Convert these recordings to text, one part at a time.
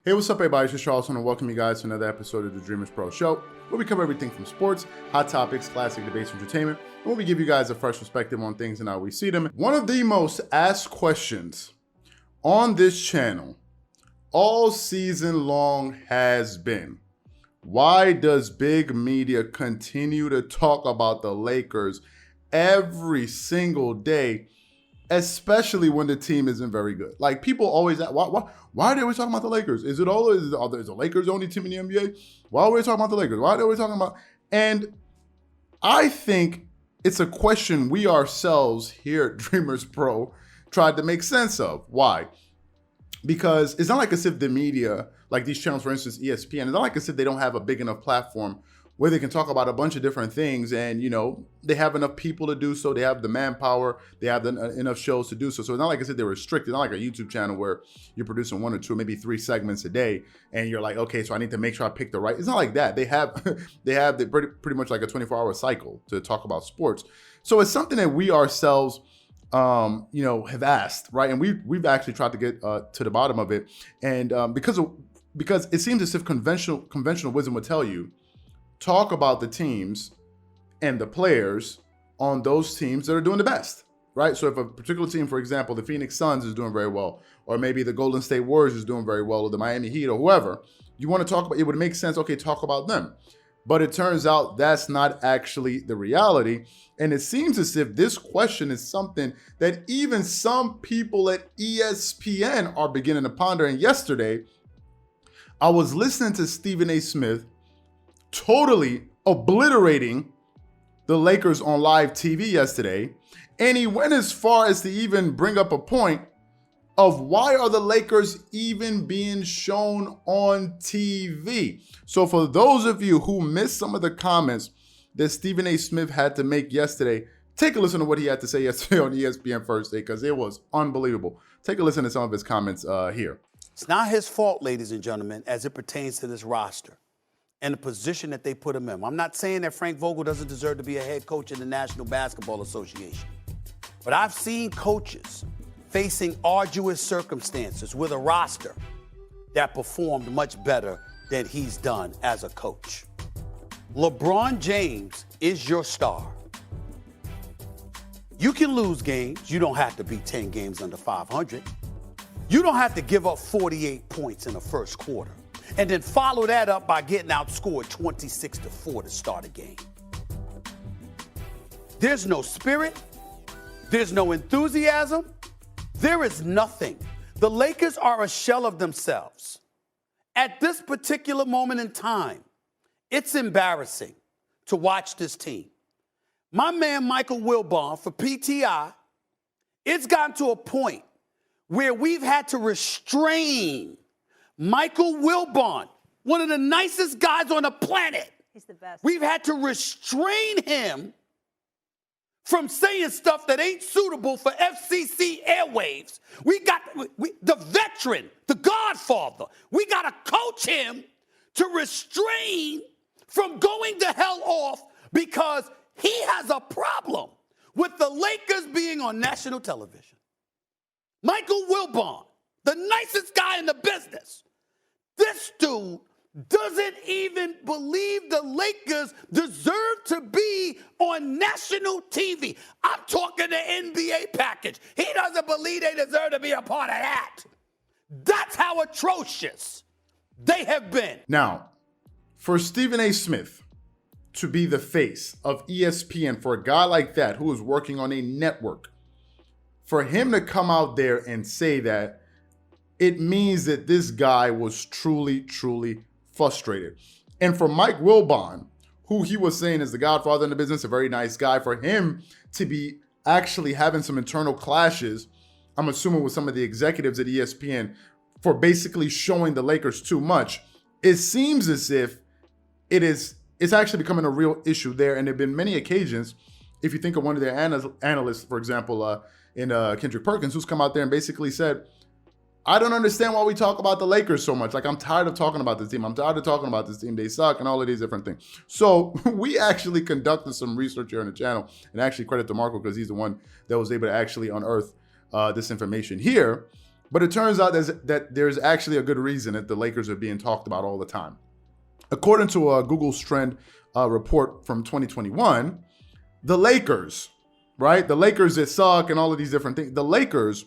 Hey, what's up, everybody? It's just Charles, and welcome you guys to another episode of the Dreamerspro Show, where we cover everything from sports, hot topics, classic debates, entertainment, and where we give you guys a fresh perspective on things and how we see them. One of the most asked questions on this channel all season long has been, why does big media continue to talk about the Lakers every single day, especially when the team isn't very good? Like, people always ask, why are they always talking about the Lakers? Is the Lakers the only team in the NBA? Why are we talking about the Lakers? Why are they always talking about? And I think it's a question we ourselves here at Dreamerspro tried to make sense of. Why? Because it's not like as if the media, like these channels, for instance, ESPN, it's not like as if they don't have a big enough platform where they can talk about a bunch of different things, and they have enough people to do so. They have the manpower, they have enough shows to do so. So it's not like I said they're restricted. It's not like a YouTube channel where you're producing 1 or 2, maybe 3 segments a day, and you're like, okay, so I need to make sure I pick the right. It's not like that. They have pretty much like a 24-hour cycle to talk about sports. So it's something that we ourselves have asked, right? And we've actually tried to get to the bottom of it, and because it seems as if conventional wisdom would tell you, talk about the teams and the players on those teams that are doing the best, right? So if a particular team, for example, the Phoenix Suns is doing very well, or maybe the Golden State Warriors is doing very well, or the Miami Heat, or whoever, you want to talk about, it would make sense, okay, talk about them. But it turns out that's not actually the reality. And it seems as if this question is something that even some people at ESPN are beginning to ponder. And yesterday, I was listening to Stephen A. Smith totally obliterating the Lakers on live TV yesterday. And he went as far as to even bring up a point of why are the Lakers even being shown on TV? So for those of you who missed some of the comments that Stephen A. Smith had to make yesterday, take a listen to what he had to say yesterday on ESPN First Day, because it was unbelievable. Take a listen to some of his comments here. It's not his fault, ladies and gentlemen, as it pertains to this roster and the position that they put him in. I'm not saying that Frank Vogel doesn't deserve to be a head coach in the National Basketball Association, but I've seen coaches facing arduous circumstances with a roster that performed much better than he's done as a coach. LeBron James is your star. You can lose games. You don't have to be 10 games under 500. You don't have to give up 48 points in the first quarter and then follow that up by getting outscored 26-4 to start a game. There's no spirit. There's no enthusiasm. There is nothing. The Lakers are a shell of themselves. At this particular moment in time, it's embarrassing to watch this team. My man Michael Wilbon for PTI, it's gotten to a point where we've had to restrain Michael Wilbon, one of the nicest guys on the planet. He's the best. We've had to restrain him from saying stuff that ain't suitable for FCC airwaves. We got the veteran, the Godfather. We got to coach him to restrain from going the hell off because he has a problem with the Lakers being on national television. Michael Wilbon, the nicest guy in the business. This dude doesn't even believe the Lakers deserve to be on national TV. I'm talking the NBA package. He doesn't believe they deserve to be a part of that. That's how atrocious they have been. Now, for Stephen A. Smith to be the face of ESPN, for a guy like that who is working on a network, for him to come out there and say that, it means that this guy was truly, truly frustrated. And for Mike Wilbon, who he was saying is the godfather in the business, a very nice guy, for him to be actually having some internal clashes, I'm assuming with some of the executives at ESPN, for basically showing the Lakers too much, it seems as if it's actually becoming a real issue there. And there have been many occasions, if you think of one of their analysts, for example, in Kendrick Perkins, who's come out there and basically said, I don't understand why we talk about the Lakers so much. Like, I'm tired of talking about this team. I'm tired of talking about this team. They suck and all of these different things. So we actually conducted some research here on the channel, and actually credit to Marco because he's the one that was able to actually unearth this information here. But it turns out that there's actually a good reason that the Lakers are being talked about all the time. According to a Google's trend report from 2021, the Lakers, right? The Lakers that suck and all of these different things. The Lakers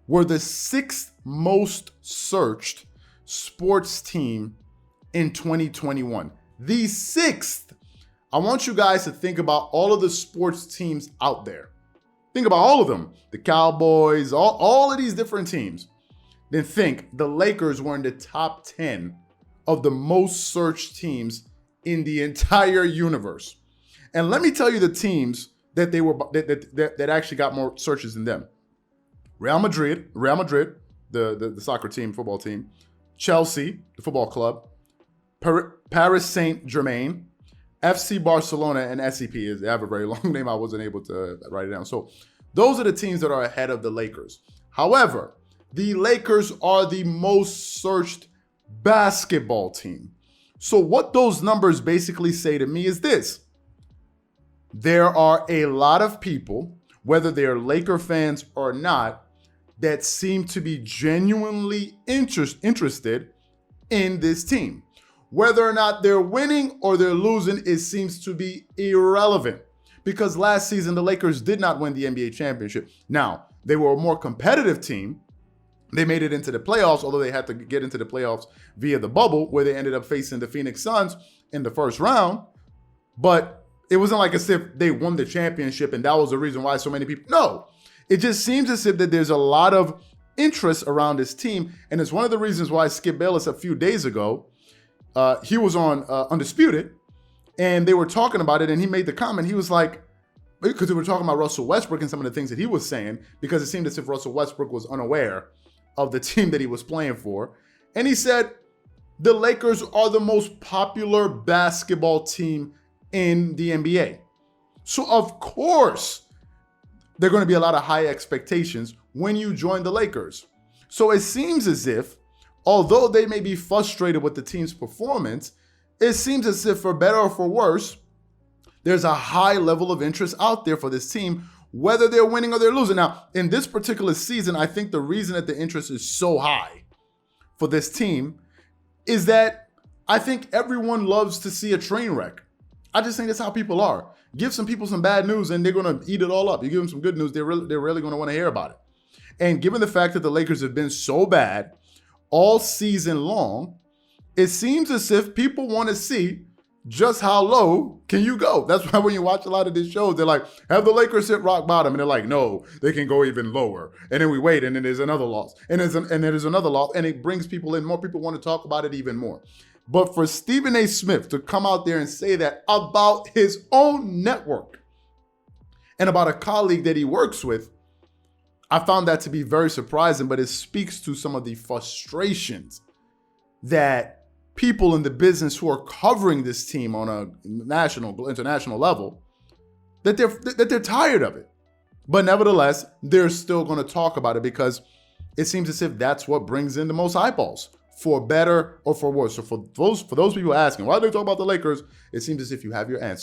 were the 6th most searched sports team in 2021. The 6th. I want you guys to think about all of the sports teams out there. Think about all of them. The Cowboys, all of these different teams. Then think the Lakers were in the top 10 of the most searched teams in the entire universe. And let me tell you the teams that that actually got more searches than them. Real Madrid, the soccer team, football team. Chelsea, the football club. Paris Saint-Germain. FC Barcelona, and SCP. They have a very long name. I wasn't able to write it down. So those are the teams that are ahead of the Lakers. However, the Lakers are the most searched basketball team. So what those numbers basically say to me is this. There are a lot of people, whether they're Laker fans or not, that seem to be genuinely interested in this team. Whether or not they're winning or they're losing, it seems to be irrelevant. Because last season, the Lakers did not win the NBA championship. Now, they were a more competitive team. They made it into the playoffs, although they had to get into the playoffs via the bubble, where they ended up facing the Phoenix Suns in the first round. But it wasn't like as if they won the championship and that was the reason why so many people. No, it just seems as if that there's a lot of interest around this team. And it's one of the reasons why Skip Bayless a few days ago, he was on Undisputed, and they were talking about it, and he made the comment. He was like, because they were talking about Russell Westbrook and some of the things that he was saying, because it seemed as if Russell Westbrook was unaware of the team that he was playing for. And he said, the Lakers are the most popular basketball team in the NBA. So of course, there are going to be a lot of high expectations when you join the Lakers. So it seems as if, although they may be frustrated with the team's performance, it seems as if, for better or for worse, there's a high level of interest out there for this team, whether they're winning or they're losing. Now, in this particular season, I think the reason that the interest is so high for this team is that I think everyone loves to see a train wreck. I just think that's how people are. Give some people some bad news and they're going to eat it all up. You give them some good news, they're really going to want to hear about it. And given the fact that the Lakers have been so bad all season long, it seems as if people want to see just how low can you go. That's why when you watch a lot of these shows, they're like, have the Lakers hit rock bottom? And they're like, no, they can go even lower. And then we wait, and then there's another loss. And there's another loss, and it brings people in. More people want to talk about it even more. But for Stephen A. Smith to come out there and say that about his own network and about a colleague that he works with, I found that to be very surprising, but it speaks to some of the frustrations that people in the business who are covering this team on a international level, that they're tired of it. But nevertheless, they're still going to talk about it because it seems as if that's what brings in the most eyeballs, for better or for worse. So for those people asking, why do they talk about the Lakers? It seems as if you have your answer.